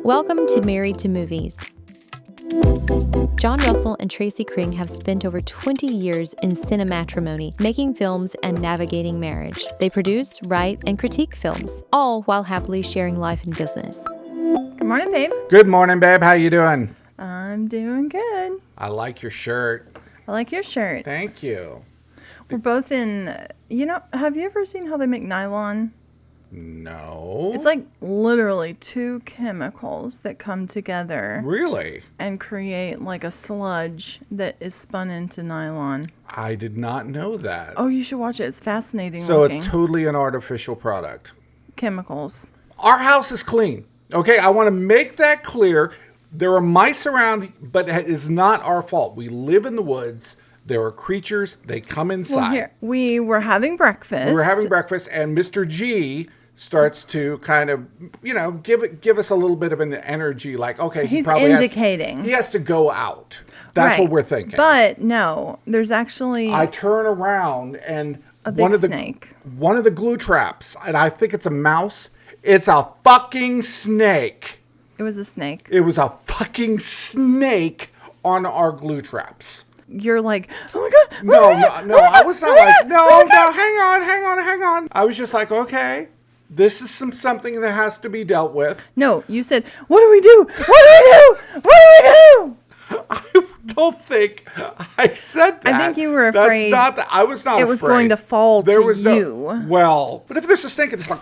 Welcome to Married to Movies. John Russell and Tracy Kring have spent over 20 years in cinematrimony, making films and navigating marriage. They produce, write, and critique films, all while happily sharing life and business. Good morning, babe. Good morning, babe. How you doing? I'm doing good. I like your shirt. I like your shirt. Thank you. We're both in, have you ever seen how they make nylon? No. It's like literally two chemicals that come together. Really? And create like a sludge that is spun into nylon. I did not know that. Oh, you should watch it. It's fascinating So looking. It's totally an artificial product. Chemicals. Our house is clean. Okay, I want to make that clear. There are mice around, but it is not our fault. We live in the woods. There are creatures. They come inside. Well, here, we were having breakfast. And Mr. G starts to kind of, give us a little bit of an energy, like, okay, he's indicating. He has to go out. That's right. What we're thinking. But no, there's actually... I turn around and snake. One of the glue traps, and I think it's a mouse. It's a fucking snake. It was a snake. It was a fucking snake on our glue traps. You're like, oh my God. No, I was not like, no, hang on. I was just like, okay, this is something that has to be dealt with. No, you said, what do we do? I don't think I said that. I think you were afraid. I was not afraid. It was going to fall to you. But if there's a snake, it's like...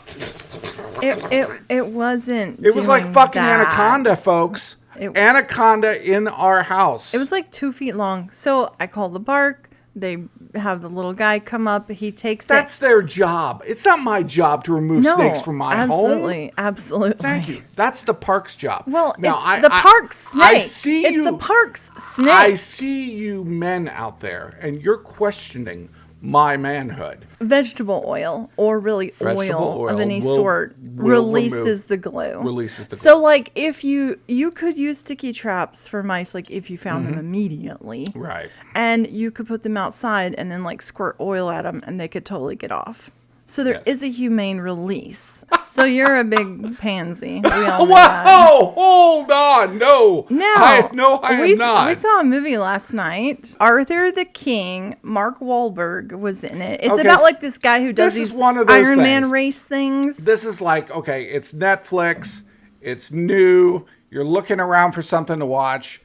It wasn't. It was like fucking anaconda, folks. Anaconda in our house. It was like 2 feet long. So I called the park. They have the little guy come up. He takes That's their job. It's not my job to remove snakes from my home. Absolutely. Thank you. That's the park's job. Well, it's the park's snake. It's the park's snake. I see you men out there, and you're questioning my manhood. Vegetable oil, or really oil of any sort, releases the glue. So, like, if you could use sticky traps for mice, like if you found them immediately, right? And you could put them outside and then like squirt oil at them, and they could totally get off. So there is a humane release. So you're a big pansy. We all know that. Hold on. No. I am not. We saw a movie last night. Arthur the King. Mark Wahlberg was in it. It's about like this guy who does these Iron Man race things. This is like, okay, it's Netflix. It's new. You're looking around for something to watch.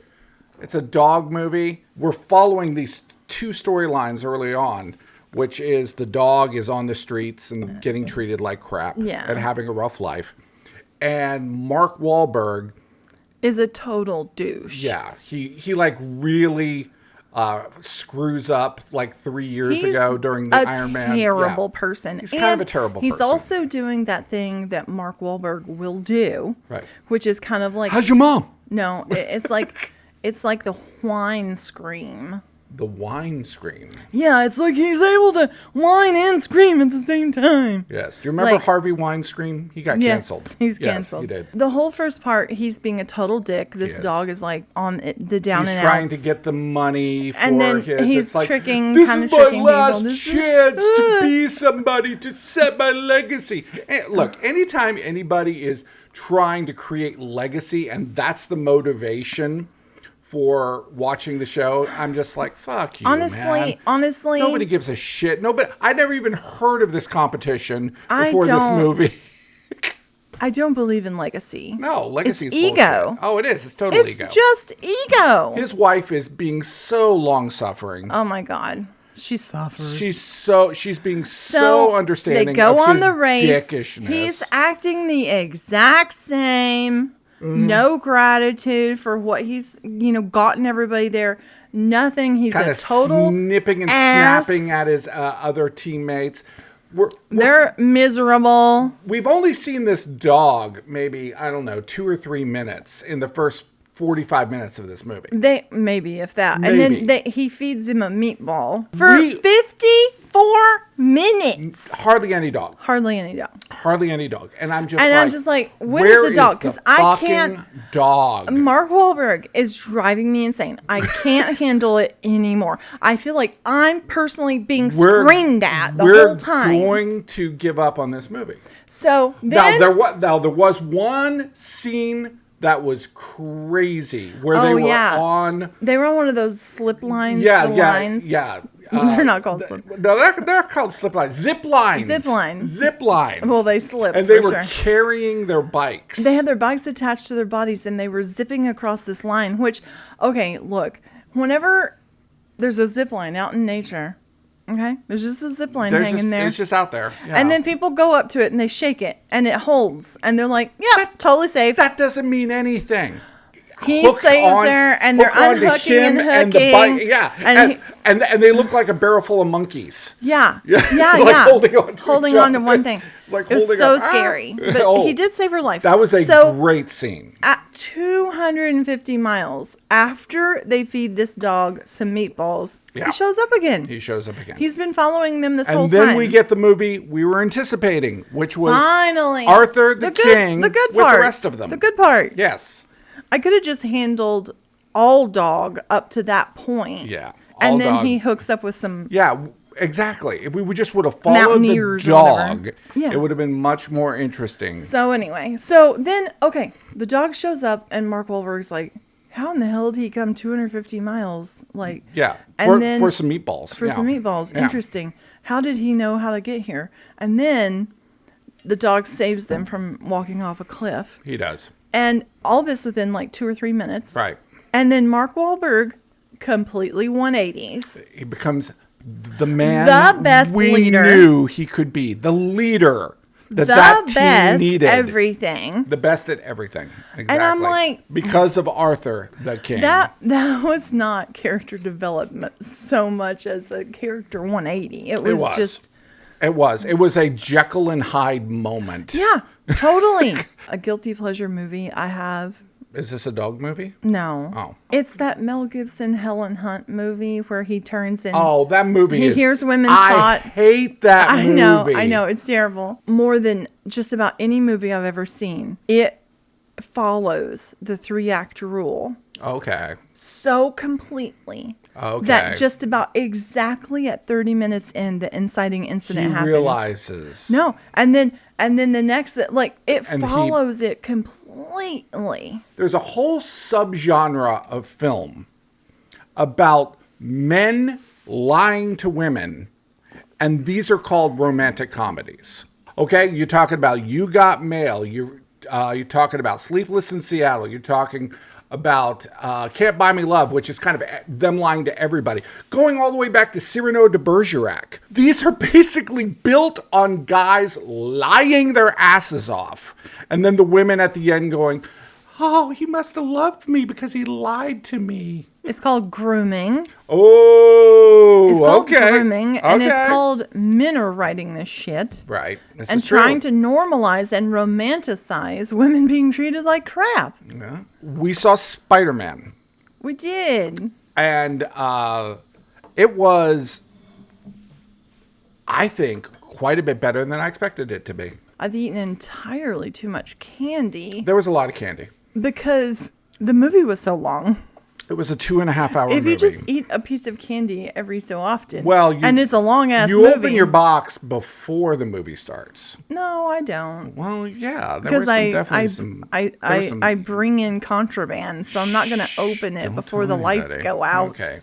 It's a dog movie. We're following these two storylines early on, which is the dog is on the streets and getting treated like crap and having a rough life. And Mark Wahlberg is a total douche. Yeah, he like really screws up like 3 years ago during the Iron Man. He's a terrible person. He's kind of a terrible person. He's also doing that thing that Mark Wahlberg will do, right? Which is kind of like... How's your mom? No, it's like the whine scream. The whine scream. Yeah, it's like he's able to whine and scream at the same time. Yes. Do you remember Harvey Weinstein? He got canceled. Yes, he's canceled. He did. The whole first part, he's being a total dick. This dog is like on the down and out. He's trying to get the money for and then his... he's tricking, kind of tricking people. This is my last chance to be somebody, to set my legacy. And look, anytime anybody is trying to create legacy and that's the motivation for watching the show, I'm just like, fuck you, man. Honestly. Nobody gives a shit. I never even heard of this competition before this movie. I don't believe in legacy. No, legacy is ego. Bullshit. Oh, it is. It's totally ego. It's just ego. His wife is being so long-suffering. Oh, my God. She suffers. She's being so understanding. They go on the race. Dickishness. He's acting the exact same. Mm-hmm. No gratitude for what he's, gotten everybody there. Nothing. He's a total snipping and snapping at his other teammates. They're miserable. We've only seen this dog maybe, 2 or 3 minutes in the first 45 minutes of this movie. Maybe if that. Maybe. And then he feeds him a meatball for 54 minutes. Hardly any dog. And I'm just like, where's the dog? Because I can't. Dog. Mark Wahlberg is driving me insane. I can't handle it anymore. I feel like I'm personally being screamed at the whole time. We're going to give up on this movie. So then, now there was one scene that was crazy. Where they were on... They were on one of those slip lines. Lines. They're not called slip. No, they're called slip lines. Zip lines. Zip lines. Well, they slipped. And they were carrying their bikes. They had their bikes attached to their bodies, and they were zipping across this line. Which, okay, look, whenever there's a zip line out in nature, okay, there's just a zip line hanging there. It's just out there. Yeah. And then people go up to it and they shake it, and it holds, and they're like, "Yeah, totally safe." That doesn't mean anything. He saves her, and they're unhooking and hooking. And the bike, and they look like a barrel full of monkeys. Yeah. Holding on to one thing. It was so scary. But he did save her life. That was a great scene. At 250 miles after they feed this dog some meatballs, he shows up again. He's been following them this whole time. And then we get the movie we were anticipating, which was finally Arthur the King the good with part. The rest of them. The good part. Yes. I could have just handled all dog up to that point. Yeah. And then he hooks up with some... Yeah, exactly. If we just would have followed the dog, it would have been much more interesting. So anyway, then, okay, the dog shows up and Mark Wahlberg's like, how in the hell did he come 250 miles? Like, for some meatballs. For some meatballs. Yeah. Interesting. How did he know how to get here? And then the dog saves them from walking off a cliff. He does. And all this within like 2 or 3 minutes. Right. And then Mark Wahlberg completely 180s. He becomes the man the best we leader. Knew he could be. The leader that team needed. Everything. The best at everything. Exactly. And I'm like... Because of Arthur the King. That was not character development so much as a character 180. It was just... It was a Jekyll and Hyde moment. Yeah, totally. A guilty pleasure movie I have. Is this a dog movie? No. Oh. It's that Mel Gibson, Helen Hunt movie where he turns in. Oh, that movie He hears women's thoughts. I hate that movie. I know. It's terrible. More than just about any movie I've ever seen. It follows the 3-act rule. Okay. So completely. Okay. That just about exactly at 30 minutes in, the inciting incident happens. He realizes. No. And then the next, like, it follows it completely. There's a whole subgenre of film about men lying to women, and these are called romantic comedies. Okay? You're talking about You Got Mail. You're talking about Sleepless in Seattle. You're talking about Can't Buy Me Love, which is kind of them lying to everybody. Going all the way back to Cyrano de Bergerac. These are basically built on guys lying their asses off. And then the women at the end going, oh, he must have loved me because he lied to me. It's called grooming. Oh, it's called grooming, and it's called men are writing this shit. Right. This and is true. Trying to normalize and romanticize women being treated like crap. Yeah. We saw Spider-Man. We did. And it was, I think, quite a bit better than I expected it to be. I've eaten entirely too much candy. There was a lot of candy. Because the movie was so long. It was a 2.5-hour movie. If you just eat a piece of candy every so often. Well, and it's a long-ass movie. You open your box before the movie starts. No, I don't. Well, yeah. Because I bring in contraband, so I'm not going to open it before the lights go out. Okay.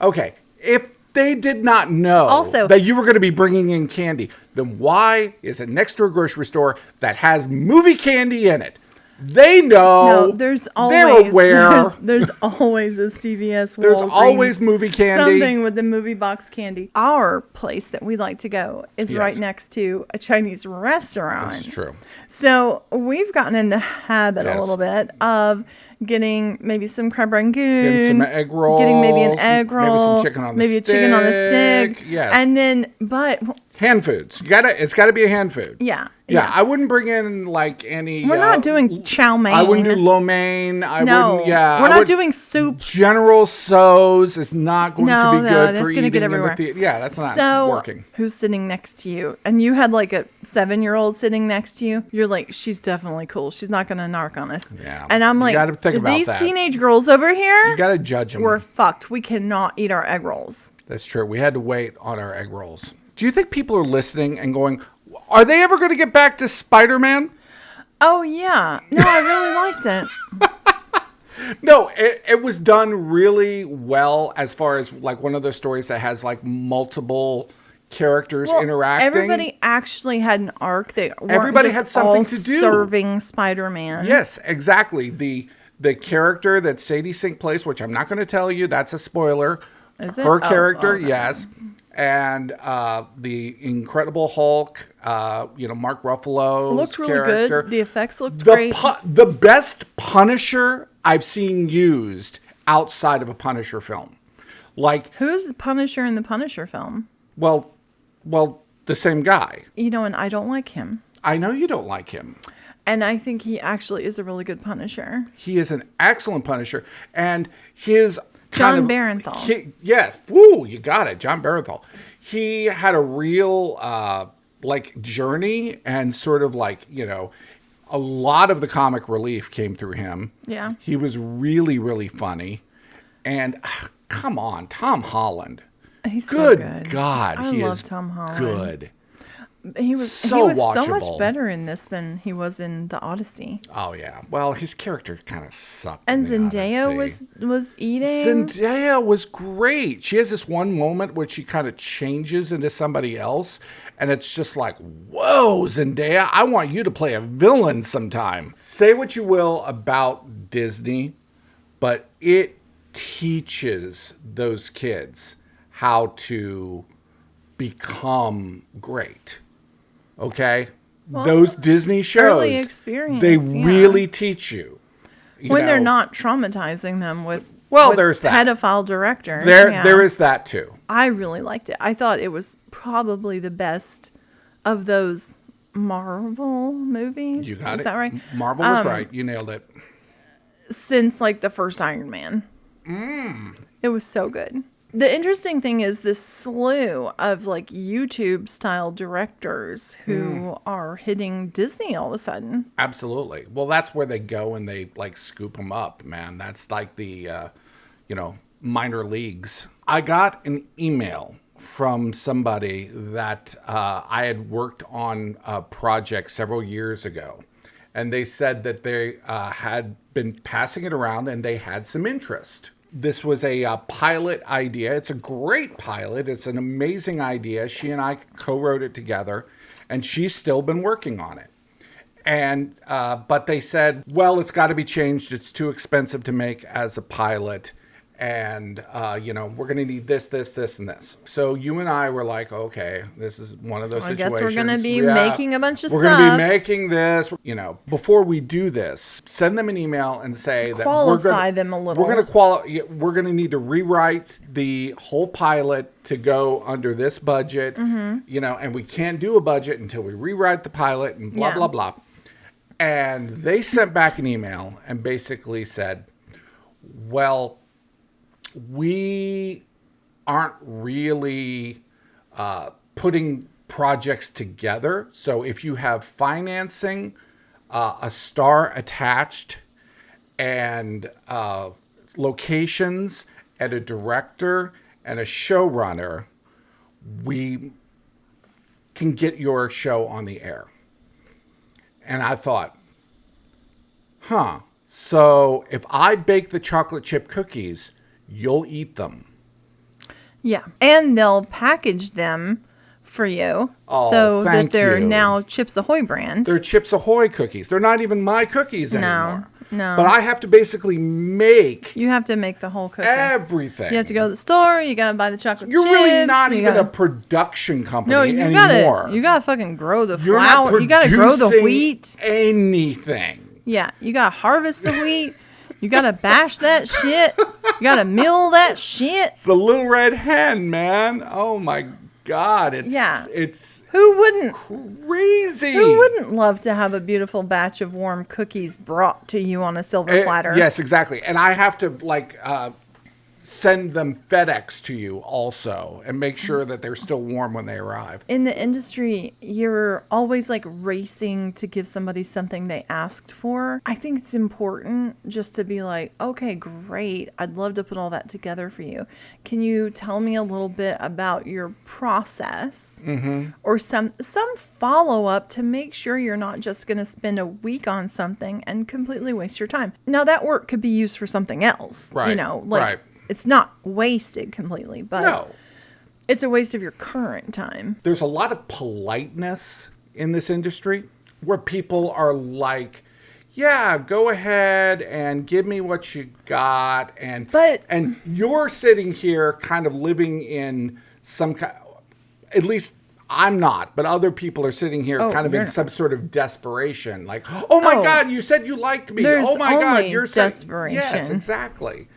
Okay. If they did not know that you were going to be bringing in candy, then why is it next to a grocery store that has movie candy in it? They know. No, there's always, they're aware. There's always a CVS. There's Walgreens, always movie candy. Something with the movie box candy. Our place that we like to go is right next to a Chinese restaurant. That's true. So we've gotten in the habit a little bit of getting maybe some crab rangoon, getting some egg rolls, getting maybe an egg roll, maybe some chicken on the stick, maybe a chicken on a stick. Yes. And then, but hand foods. It's got to be a hand food. Yeah. Yeah, I wouldn't bring in like any. We're not doing chow mein. I wouldn't do lo mein. We're not doing soup. General Tso's is not going to be good for eating get everywhere. That's not working. Who's sitting next to you? And you had like a 7-year-old sitting next to you. You're like, she's definitely cool. She's not going to narc on us. Yeah. And I'm like, you gotta think about these that. teenage girls over here. You got to judge them. We're fucked. We cannot eat our egg rolls. That's true. We had to wait on our egg rolls. Do you think people are listening and going, are they ever going to get back to Spider-Man? Oh, yeah. No, I really liked it. No, it was done really well as far as like one of those stories that has like multiple characters interacting. Everybody actually had an arc. Everybody had something to do. Serving Spider-Man. Yes, exactly. The character that Sadie Sink plays, which I'm not going to tell you, that's a spoiler. Is it? Her character, okay. yes. And the Incredible Hulk, Mark Ruffalo's looked really character. good. The effects looked great. The best Punisher I've seen used outside of a Punisher film. Like, who's the Punisher in the Punisher film? Well, the same guy. And I don't like him. I know you don't like him. And I think he actually is a really good Punisher. He is an excellent Punisher. And his... John Barenthal. Woo, you got it. John Barenthal. He had a real journey, and sort of a lot of the comic relief came through him. Yeah. He was really, really funny. And come on, Tom Holland. He's so good. God, I love Tom Holland. Good. He was so much better in this than he was in the Odyssey. Oh yeah. Well, his character kind of sucked. And Zendaya was eating. Zendaya was great. She has this one moment where she kind of changes into somebody else, and it's just like, whoa, Zendaya, I want you to play a villain sometime. Say what you will about Disney, but it teaches those kids how to become great. Okay? Well, those Disney shows, early experience, they really teach you. When they're not traumatizing them with there's that. Pedophile directors. There is that too. I really liked it. I thought it was probably the best of those Marvel movies. You got it. Is that right? Marvel was right. You nailed it. Since the first Iron Man. It was so good. The interesting thing is this slew of YouTube style directors who are hitting Disney all of a sudden. Absolutely. Well, that's where they go and they scoop them up, man. That's like the, minor leagues. I got an email from somebody that I had worked on a project several years ago. And they said that they had been passing it around and they had some interest. This was a pilot idea. It's a great pilot. It's an amazing idea. She and I co-wrote it together, and she's still been working on it. And but they said, well, it's got to be changed. It's too expensive to make as a pilot. And, we're going to need this, and this. So you and I were like, okay, this is one of those situations. I guess we're going to be making a bunch of stuff. We're going to be making this. Before we do this, send them an email and say that qualify them a little. We're going to need to rewrite the whole pilot to go under this budget, and we can't do a budget until we rewrite the pilot and blah, blah, blah. And they sent back an email and basically said, well, we aren't really putting projects together. So if you have financing, a star attached, and locations, and a director, and a showrunner, we can get your show on the air. And I thought, so if I bake the chocolate chip cookies, you'll eat them. Yeah. And they'll package them for you so that they're now Chips Ahoy brand. They're Chips Ahoy cookies. They're not even my cookies anymore. No. But I have to basically make... You have to make the whole cookie. Everything. You have to go to the store. You got to buy the chocolate chips. You're really not even a production company anymore. You got to fucking grow the flour. You got to grow the wheat. Anything. Yeah. You got to harvest the wheat. You got to bash that shit. You got to mill that shit. It's the little red hen, man. Oh, my God. It's who wouldn't? Crazy. Who wouldn't love to have a beautiful batch of warm cookies brought to you on a silver platter? Yes, exactly. And I have to, send them FedEx to you also and make sure that they're still warm when they arrive. In the industry, you're always like racing to give somebody something they asked for. I think it's important just to be like, okay, great. I'd love to put all that together for you. Can you tell me a little bit about your process or some follow-up to make sure you're not just going to spend a week on something and completely waste your time? Now, that work could be used for something else, Right. you know, like Right. it's not wasted completely, but No. it's a waste of your current time. There's a lot of politeness in this industry where people are like, yeah, go ahead and give me what you got. And you're sitting here kind of living in some kind, at least I'm not, but other people are sitting here kind of in some sort of desperation. Like, oh my God, you said you liked me. There's Oh my God, only you're desperation. Yes, exactly.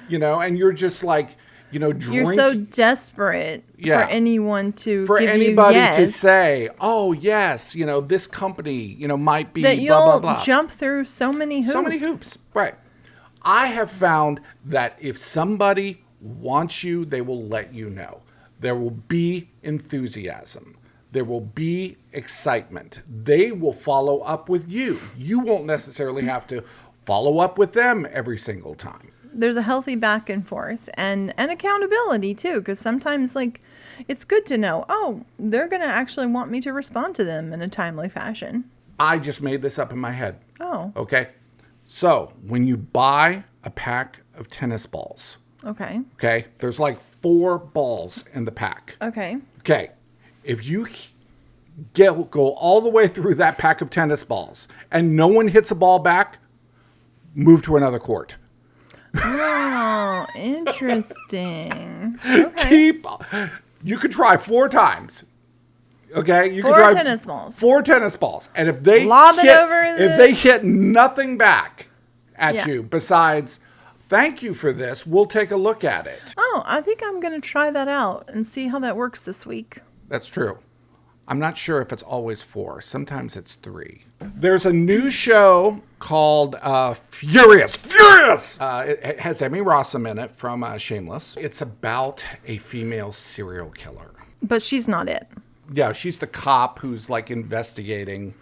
You know, and you're just like, you know, You're so desperate for anyone to for give anybody you yes, to say, oh yes, you know, this company, you know, might be that blah, you'll blah, blah. jump through so many hoops. So many hoops. Right. I have found that if somebody wants you, they will let you know. There will be enthusiasm. There will be excitement. They will follow up with you. You won't necessarily have to follow up with them every single time. There's a healthy back and forth and accountability too, because sometimes like it's good to know, oh, they're going to actually want me to respond to them in a timely fashion. I just made this up in my head. Oh. Okay. So when you buy a pack of tennis balls, Okay. there's like 4 balls in the pack. Okay. Okay. If you go all the way through that pack of tennis balls and no one hits a ball back, move to another court. Oh, interesting. Okay. You could try 4 times. Okay, you 4 could try tennis balls. 4 tennis balls, and if they hit nothing back at you besides thank you for this, we'll take a look at it. Oh, I think I'm going to try that out and see how that works this week. That's true. I'm not sure if it's always 4. Sometimes it's 3. There's a new show called Furious. It has Emmy Rossum in it from Shameless. It's about a female serial killer. But she's not it. Yeah, she's the cop who's like investigating.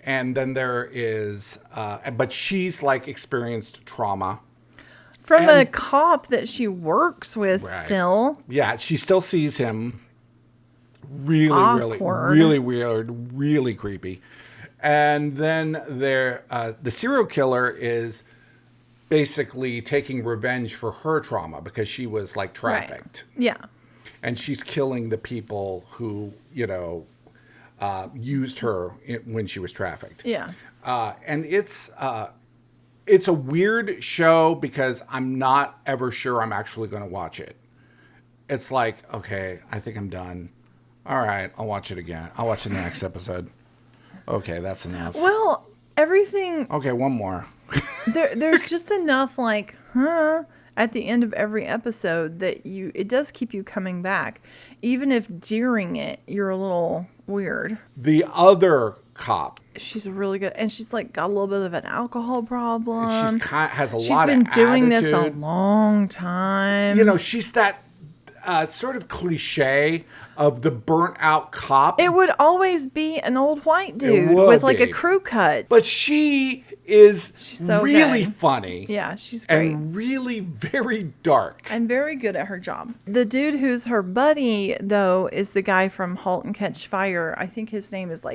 And then there is, but she's like experienced trauma. From a cop that she works with still. Yeah, she still sees him. Really weird, really creepy. And then the serial killer is basically taking revenge for her trauma because she was like trafficked. Right. Yeah. And she's killing the people who, you know, used her when she was trafficked. Yeah. And it's a weird show because I'm not ever sure I'm actually going to watch it. It's like, okay, I think I'm done. All right, I'll watch it again. I'll watch the next episode. Okay, that's enough. Well, everything. Okay, one more. There's just enough like, at the end of every episode that it does keep you coming back, even if during it you're a little weird. The other cop. She's really good, and she's like got a little bit of an alcohol problem. Has a lot of She's been doing attitude. this a long time. You know, she's that sort of cliche of the burnt out cop. It would always be an old white dude with like a crew cut. But she's so really good. funny. Yeah, she's great. And really very dark. And very good at her job. The dude who's her buddy, though, is the guy from *Halt and Catch Fire*. I think his name is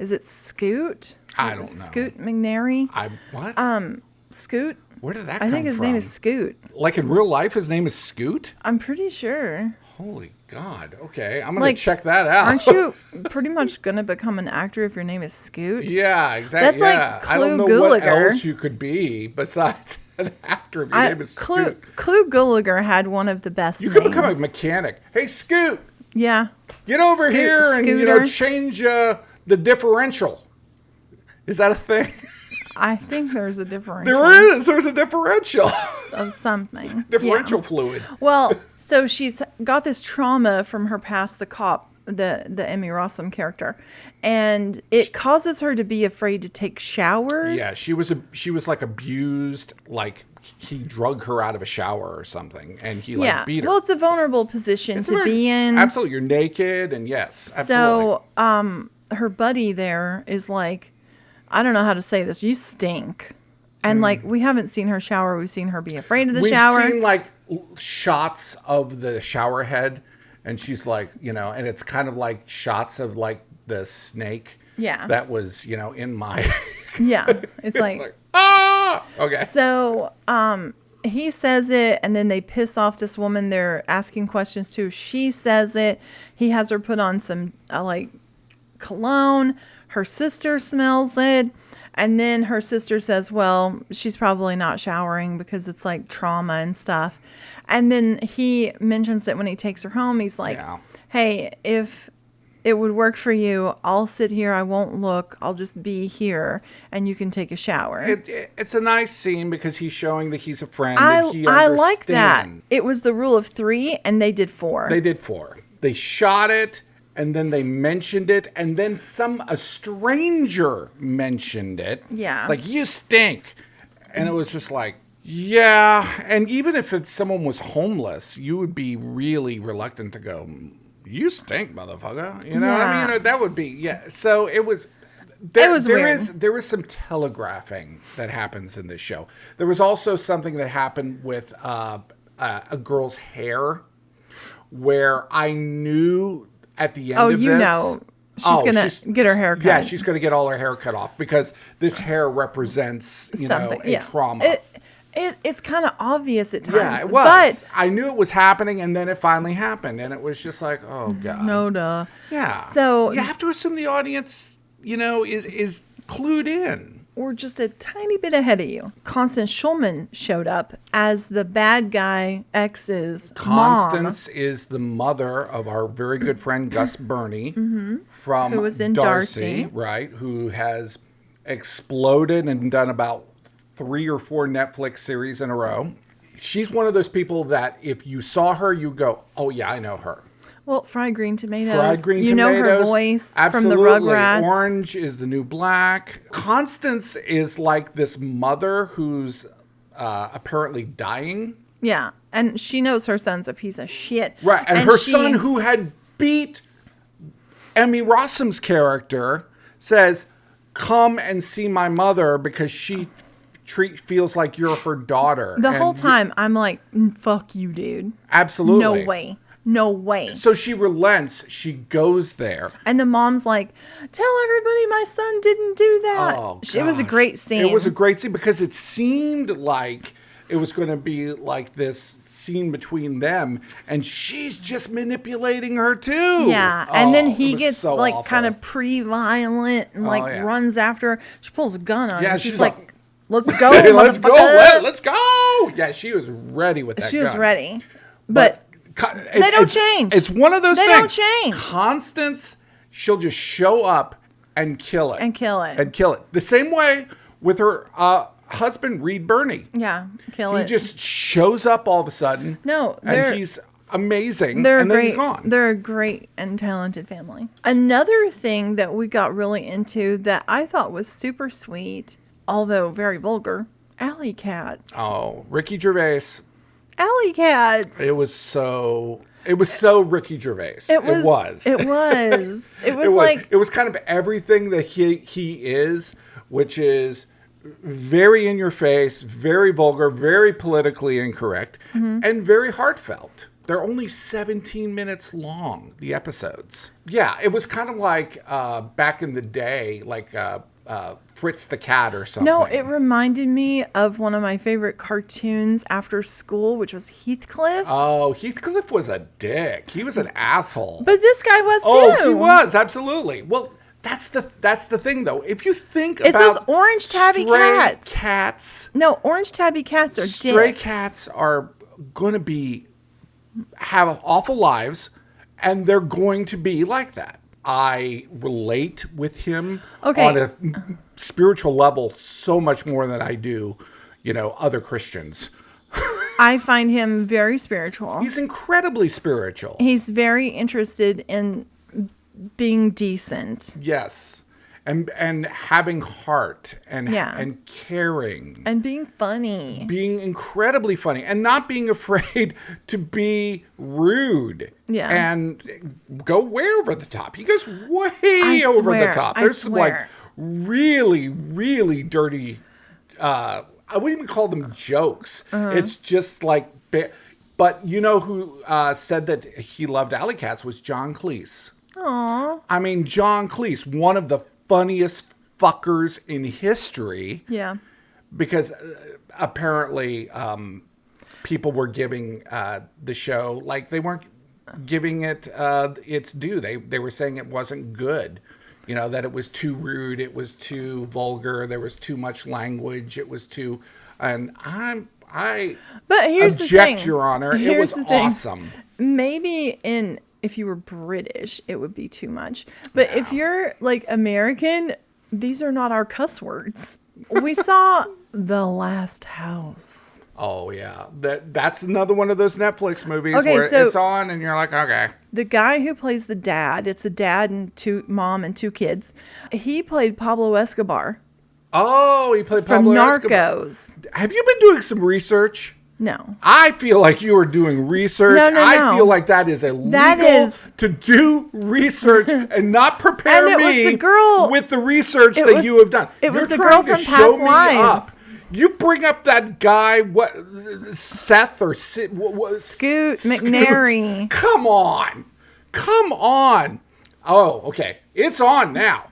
is it Scoot? I don't know. Scoot McNairy? What? Scoot? Where did that come from? I think his name is Scoot. Like in real life, his name is Scoot? I'm pretty sure. Holy God. Okay, I'm going to check that out. Aren't you pretty much going to become an actor if your name is Scoot? Yeah, exactly. That's like Clu I don't know Gulager. what else you could be besides an actor if your name is Scoot. Clu Gulager had one of the best names. You could become a mechanic. Hey, Scoot. Yeah. Get over here and change the differential. Is that a thing? I think there's a differential. There is. There's a differential. Of something. Differential fluid. Well, so she's got this trauma from her past, the cop, the Emmy Rossum character, and it causes her to be afraid to take showers. Yeah, she was like abused, like he drug her out of a shower or something, and he like beat her. Well, it's a vulnerable position to be in. Absolutely, you're naked, and yes, absolutely. So, her buddy there is like, I don't know how to say this. You stink. And like, we haven't seen her shower. We've seen her be afraid of the shower. We've seen like shots of the shower head, and she's like, and it's kind of like shots of like the snake. Yeah. That was, in my. Yeah. It's like okay. So, he says it, and then they piss off this woman they're asking questions to. She says it. He has her put on some like cologne. Her sister smells it. And then her sister says, well, she's probably not showering because it's like trauma and stuff. And then he mentions it when he takes her home. He's like, hey, if it would work for you, I'll sit here. I won't look. I'll just be here and you can take a shower. It's a nice scene because he's showing that he's a friend. I like that. understands. It was the rule of 3 and they did 4. They did 4. They shot it. And then they mentioned it, and then a stranger mentioned it. Yeah. Like, you stink. And it was just like, yeah. And even if someone was homeless, you would be really reluctant to go, you stink, motherfucker. I mean, that would be, So it was... weird. There is some telegraphing that happens in this show. There was also something that happened with a girl's hair where I knew... At the end of this... she's going to get her hair cut. Yeah, she's going to get all her hair cut off because this hair represents, a trauma. It's kind of obvious at times. Yeah, it was. But I knew it was happening, and then it finally happened, and it was just like, oh, God. No, duh. Yeah. So... You have to assume the audience, is clued in. Or just a tiny bit ahead of you. Constance Schulman showed up as the bad guy ex's Constance is the mother of our very good friend Gus Burney from who was in Darcy, right? Who has exploded and done about 3 or 4 Netflix series in a row. She's one of those people that if you saw her, you go, "Oh yeah, I know her." Well, fried green tomatoes. You know her voice Absolutely. From the Rugrats. Orange is the new black. Constance is like this mother who's apparently dying. Yeah, and she knows her son's a piece of shit. Right, and her son who had beat Emmy Rossum's character says, come and see my mother because she feels like you're her daughter. The whole time, I'm like, fuck you, dude. Absolutely. No way. No way. So she relents. She goes there. And the mom's like, tell everybody my son didn't do that. Oh, it was a great scene. It was a great scene because it seemed like it was going to be like this scene between them. And she's just manipulating her too. Yeah. And then he gets so like awful. kind of pre-violent and runs after her. She pulls a gun on him. Yeah, she's like, let's go. Let's go. Let's go. Yeah, she was ready with that gun. She was ready. But they don't change. It's one of those things. They don't change. Constance, she'll just show up and kill it. And kill it. The same way with her husband, Reed Birney. Yeah, kill it. He just shows up all of a sudden. No, and he's amazing. They're and great. Then he's gone. They're a great and talented family. Another thing that we got really into that I thought was super sweet, although very vulgar, alley cats. Oh, Ricky Gervais. Alley cats. It was so Ricky Gervais. It was kind of everything that he is, which is very in your face, very vulgar, very politically incorrect, and very heartfelt. They're only 17 minutes long, the episodes. Yeah, it was kind of like back in the day, like Fritz the Cat or something. No, it reminded me of one of my favorite cartoons after school, which was Heathcliff. Oh, Heathcliff was a dick. He was an asshole. But this guy was too. Oh, he was, absolutely. Well, that's the thing, though. If you think about those orange tabby cats. No, orange tabby cats are dicks. Stray cats are going to have awful lives, and they're going to be like that. I relate with him on a spiritual level so much more than I do, other Christians. I find him very spiritual. He's incredibly spiritual. He's very interested in being decent. Yes. and having heart and caring and being funny, being incredibly funny, and not being afraid to be rude. Yeah. And go way over the top. He goes way over the top. There's some like really, really dirty, I wouldn't even call them jokes. It's just like, but you know who said that he loved Alley Cats was John Cleese. Aww. I mean, John Cleese, one of the funniest fuckers in history. Yeah. Because apparently people were giving the show, like they weren't giving it its due. They were saying it wasn't good. You know, that it was too rude. It was too vulgar. There was too much language. It was too, and I but here's object, the thing. Your Honor. Here's it was awesome. Maybe if you were British, it would be too much. But if you're like American, these are not our cuss words. We saw The Last House. Oh yeah, that's another one of those Netflix movies where so it's on and you're like, okay. The guy who plays the dad, it's a dad and mom and two kids. He played Pablo Escobar. Oh, he played from Pablo Narcos. Escobar. Have you been doing some research? No. I feel like you are doing research. No. I feel like that is illegal to do research and not prepare and it me was the girl, with the research that you have done. It was the girl from Past Lives. You bring up that guy, Seth or Scoot McNairy. Come on. Oh, okay. It's on now.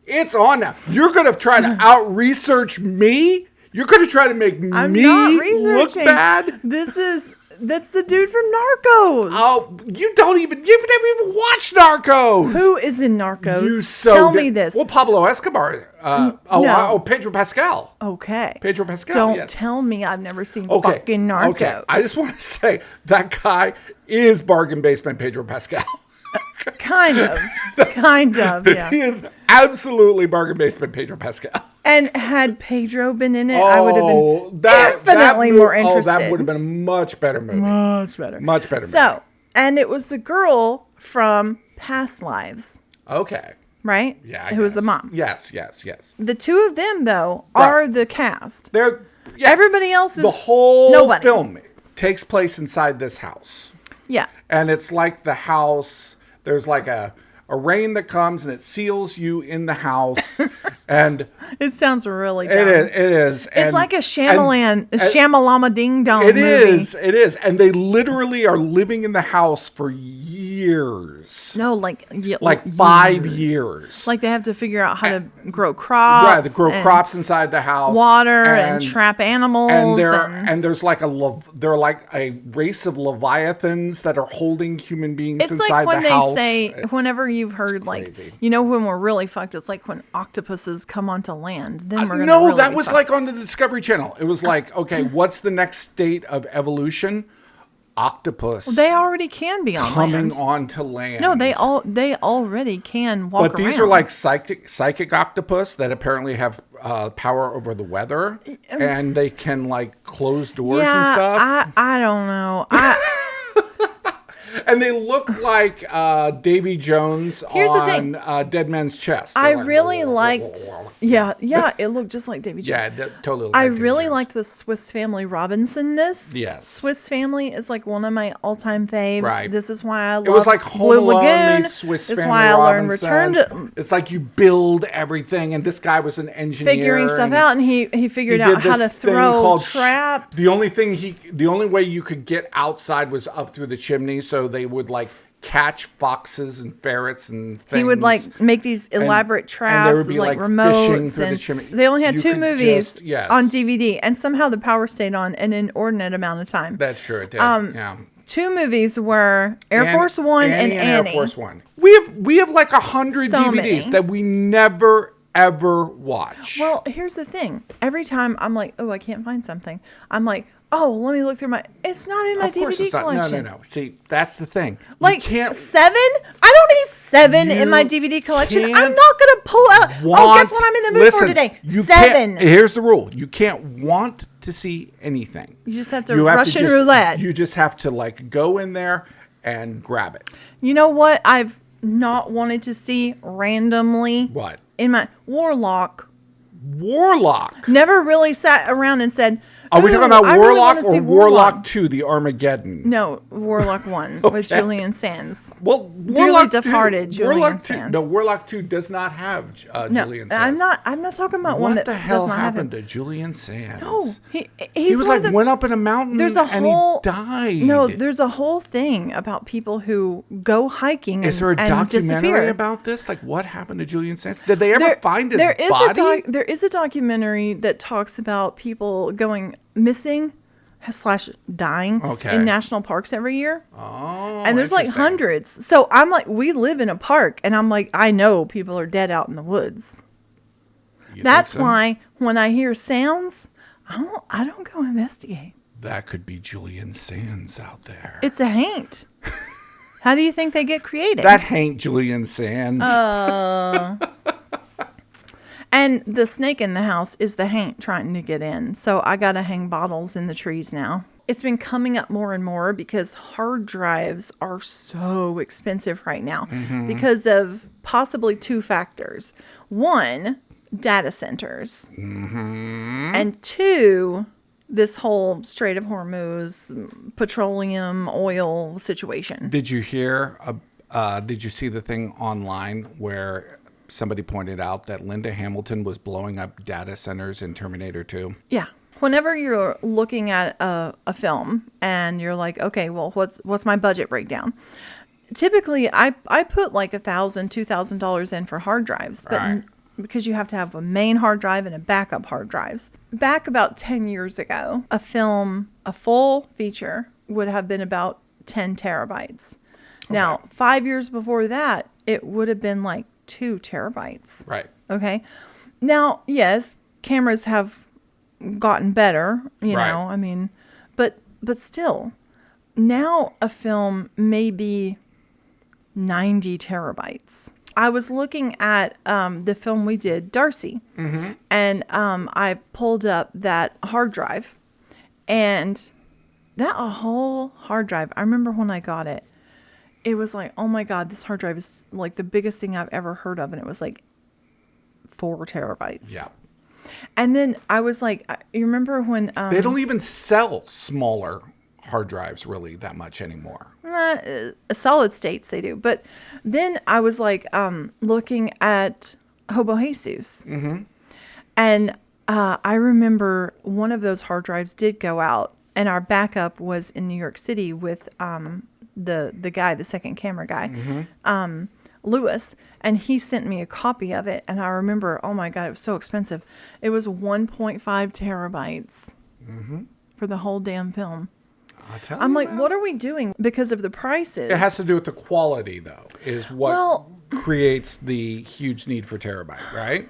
You're going to try to out-research me? You're going to try to make me look bad? That's the dude from Narcos. Oh, you've never even watched Narcos. Who is in Narcos? Tell me this. Well, Pablo Escobar. Pedro Pascal. Okay. Pedro Pascal. Don't tell me I've never seen fucking Narcos. Okay. I just want to say that guy is bargain basement Pedro Pascal. Kind of, yeah. He is absolutely bargain basement Pedro Pascal. And had Pedro been in it, I would have been infinitely more interested. Oh, that would have been a much better movie. Much better movie. And it was the girl from Past Lives. Okay. Right? Yeah, Who was the mom. Yes. The two of them, though, are the cast. Everybody else is the whole nobody. Film takes place inside this house. Yeah. And it's like the house, there's like a rain that comes and it seals you in the house. And it sounds really dumb. It is. It's like a Shamalama Ding Dong movie. It is. And they literally are living in the house for years. No, like 5 years. Like they have to figure out how to grow crops. Right, to grow crops inside the house. Water and trap animals. And there's like they're like a race of leviathans that are holding human beings inside the house. It's like when they say, whenever you've heard crazy. When we're really fucked, it's like when octopuses come onto land. Then we're going to No, that was like on the Discovery Channel. It was like, okay, what's the next state of evolution? Octopus. Well, they already can be on coming land. onto land. No, they already can walk around. But these are like psychic octopus that apparently have power over the weather, and they can like close doors and stuff. I don't know. And they look like Davy Jones on Dead Man's Chest. I really liked... Yeah, it looked just like Davy Jones. Yeah, totally. I really liked the Swiss Family Robinson-ness. Yes. Swiss Family is like one of my all-time faves. Right. This is why I love It was like Home Blue Alone Lagoon. meets Swiss This is Family why I learned Robinson. Return to... It's like you build everything, and this guy was an engineer. Figuring stuff out, and he figured out how to throw traps. The only way you could get outside was up through the chimney, so they would like catch foxes and ferrets and things. He would like make these elaborate traps and like remotes. And they only had 2 movies on DVD, and somehow the power stayed on an inordinate amount of time. That's sure it did. 2 movies were Air Force One and Annie. Air Force One. We have like 100 DVDs that we never ever watch. Well, here's the thing. Every time I'm like, oh, I can't find something. I'm like, oh, let me look through my... It's not in my DVD collection. No. See, that's the thing. Like, 7? I don't need 7 in my DVD collection. I'm not going to pull out... Oh, guess what I'm in the mood for today? 7. Here's the rule. You can't want to see anything. You just have to Russian roulette. You just have to, like, go in there and grab it. You know what I've not wanted to see randomly? What? in my Warlock Never really sat around and said, Are we talking about I Warlock really or Warlock 2, the Armageddon? No, Warlock 1 Okay. with Julian Sands. Well, dearly Warlock departed 2, Julian Warlock 2, Sands. No, Warlock 2 does not have Julian Sands. I'm not talking about one that What the hell does not happened have to Julian Sands? No, he he's was one like of the, went up in a mountain there's a and whole, he died. No, there's a whole thing about people who go hiking Is there a and documentary disappear. about this? Like, what happened to Julian Sands? Did they ever find his body? There is a documentary that talks about people going missing / dying in national parks every year. Oh, and there's like hundreds. So I'm like, we live in a park, and I'm like, I know people are dead out in the woods. That's why when I hear sounds, I don't go investigate. That could be Julian Sands out there. It's a haint. How do you think they get created? That ain't Julian Sands. And the snake in the house is the haint trying to get in. So I got to hang bottles in the trees now. It's been coming up more and more because hard drives are so expensive right now because of possibly 2 factors. 1, data centers. And 2, this whole Strait of Hormuz petroleum oil situation. Did you hear, did you see the thing online where somebody pointed out that Linda Hamilton was blowing up data centers in Terminator 2? Yeah. Whenever you're looking at a film and you're like, okay, well, what's my budget breakdown? Typically, I put like $1,000, $2,000 in for hard drives, but because you have to have a main hard drive and a backup hard drives. Back about 10 years ago, a full feature would have been about 10 terabytes. Okay. Now, 5 years before that, it would have been like 2 terabytes. Right. Okay. Now, yes, cameras have gotten better, you know, I mean, but still, now a film may be 90 terabytes. I was looking at the film we did, Darcy, and I pulled up that hard drive, and that whole hard drive, I remember when I got it, it was like, oh my God, this hard drive is like the biggest thing I've ever heard of, and it was like 4 terabytes. Yeah. And then I was like, you remember when... they don't even sell smaller hard drives really that much anymore. Solid states they do. But then I was like looking at Hobo Jesus. And I remember one of those hard drives did go out. And our backup was in New York City with the guy, the second camera guy, Lewis. And he sent me a copy of it. And I remember, oh my God, it was so expensive. It was 1.5 terabytes for the whole damn film. I'm like, what are we doing because of the prices? It has to do with the quality, though, is what creates the huge need for terabyte, right?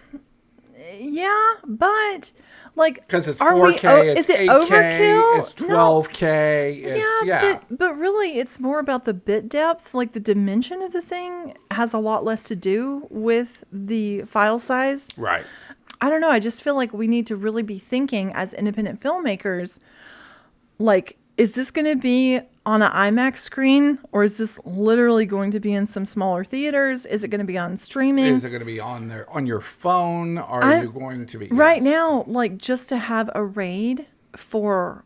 Yeah, but like, because it's 4K, it's 8K, overkill? It's 12K. It's, but really, it's more about the bit depth. Like the dimension of the thing has a lot less to do with the file size. Right. I don't know. I just feel like we need to really be thinking as independent filmmakers, like, is this going to be on an IMAX screen, or is this literally going to be in some smaller theaters? Is it going to be on streaming? Is it going to be on your phone? Are you going to be... Right now, like, just to have a raid for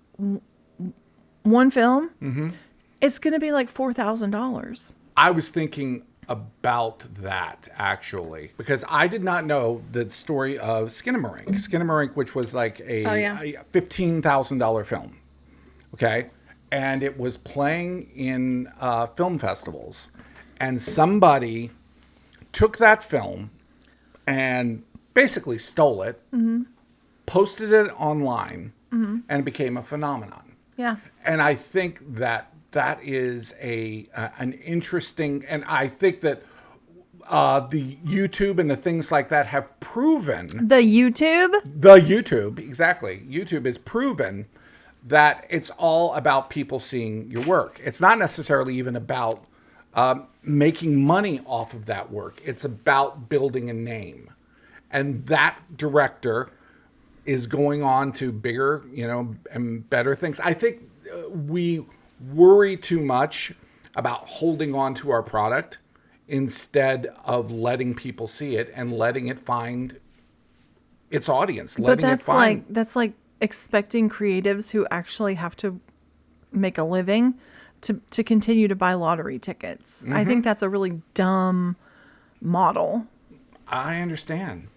one film, it's going to be like $4,000. I was thinking about that, actually, because I did not know the story of Skinamarink. Skinamarink, which was like a $15,000 film. Okay. And it was playing in film festivals. And somebody took that film and basically stole it, posted it online, and it became a phenomenon. Yeah. And I think that is an interesting, and I think that the YouTube and the things like that have proven. The YouTube, exactly. YouTube has proven that it's all about people seeing your work. It's not necessarily even about making money off of that work. It's about building a name. And that director is going on to bigger, and better things. I think we worry too much about holding on to our product instead of letting people see it and letting it find its audience. But that's like expecting creatives who actually have to make a living to continue to buy lottery tickets. I think that's a really dumb model. I understand.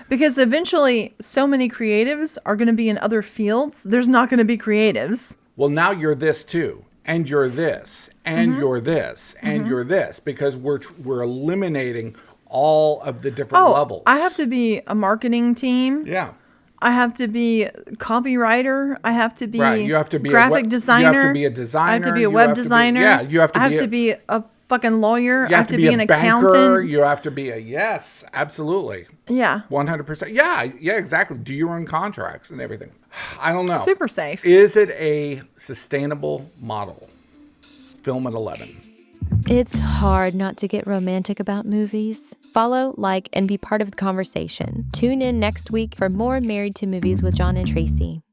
Because eventually so many creatives are going to be in other fields. There's not going to be creatives. Well, now you're this too, and you're this, and you're this, and you're this, because we're eliminating all of the different levels. I have to be a marketing team. Yeah. I have to be a copywriter. I have to be You have to be graphic designer. You have to be a designer. I have to be a web designer. You have to I have to be a fucking lawyer. You I have to be an banker. accountant. You have to be yes, absolutely. Yeah. 100%. Yeah, exactly. Do your own contracts and everything. I don't know. Super safe. Is it a sustainable model? Film at 11. It's hard not to get romantic about movies. Follow, like, and be part of the conversation. Tune in next week for more Married to Movies with Jon and Tracy.